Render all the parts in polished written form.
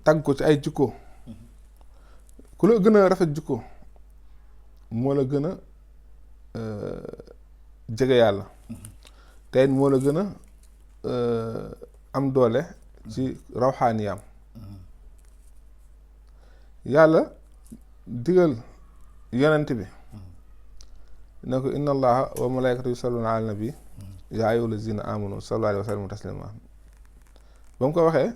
tagg ko ci ay jikko ku la gën a rafet jikko moo la gën a jege yàlla te it moo la gën a am doole ci rawxaaniyaam yàlla digal yonent bi ne ko inna allaha wa malaikatu yusalluna ala nabi yaa ayyuhal lazina amanu sallu alayhi wa sallimu taslima ba mu ko waxee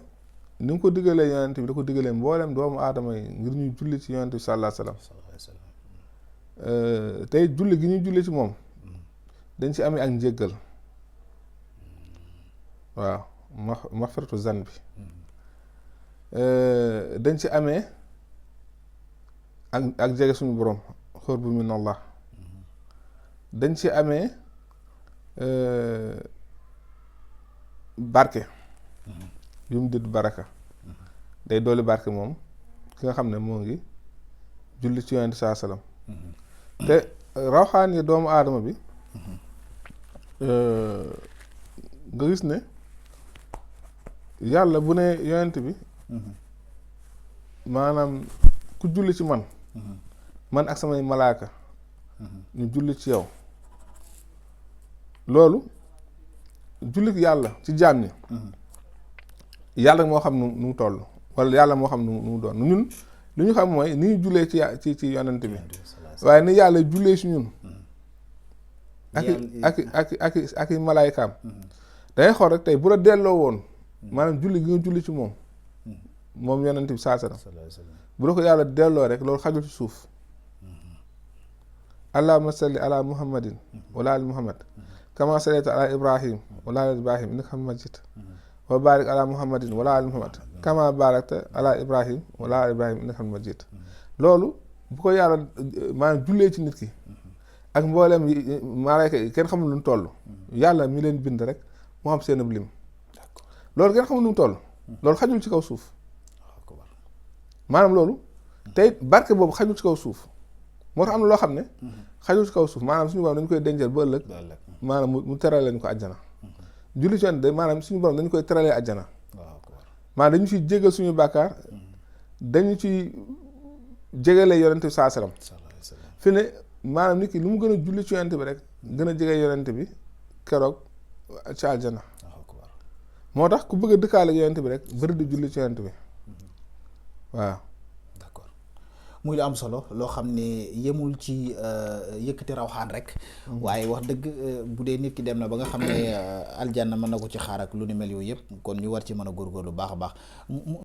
ni mu ko digalee yonent bi da ko digalee mboolem doomu aadama yi ngir ñuy julli ci yonent bi sallallahu alayhi wa sallam tey julli gi ñuy julli ci moom dañ ci amee ak njéggal waaw maxfiratu zan bi dañ ci amee ak jege suñu borom xóor bu min allah dañ ci amee barke yu mu dëdd baraka day dooli barke moom ki nga xam ne moo ngi julli ci yonent saa salaam te rawxaan yi doomu aadama bi nga gis ne yàlla bu ne yonent bi maanaam ku julli ci man man ak samay malaaka ñu julli ci yow loolu jullit yàlla ci jaam ñi yàlla moo xam nu mu toll wala yàlla moo xam nu mu doon ñun li ñu xam mooy ni ñu jullee ci yonent bi waaye ni yàlla jullee ci ñun ak i malaaykaam dangay xool rek tey bu la delloo woon maanaam julli gi nga julli ci moom yonent bi saa salaam bu la ko yàlla delloo rek loolu xajul ci suuf allahumma salli ala muhammadin wala ali muhammad kama sallayta ala ibrahim wala ali ibrahim innaka hamidun majid wa barik ala muhammadin wala ali muhammad kama barakta ala ibrahim wala ali ibrahim innaka hamidun majid loolu bu ko yàlla maanaam jullee ci nit ki ak mboolem malaayka yi kenn xamul lu mu toll yàlla mi leen bind rek moo xam seen lim loolu kenn xamul lu mu toll loolu xajul ci kaw suuf maanaam loolu tey barke boobu xajul ci kaw suuf moo tax am na loo xam ne xajul ci kaw suuf maanaam suñu borom dañu koy dencal ba ëllëg maanaam mu terale leen ko àjjana julli ci de maanaam suñu borom dañu koy teralee àjjana maanaam dañu ciy jégal suñu bàkkaar dañu ci jégalee yonent bi saa salaam fi ne maanaam nit ki lu mu gën a julli ci yonent bi rek gën a jege yonent bi keroog ci àjjana moo tax ku bëgg a dëkkaale yonent bi rek bëri di julli ci yonent bi waaw d'accord muy lu am solo loo xam ne yemul ci yëkkati rawxaan rek waaye wax dëgg bu dee nit ki dem na ba nga xam ne aljanna mën na ko ci xaar ak lu ni mel yooyu yëpp kon ñu war ci mën a góorgóorlu baax a baax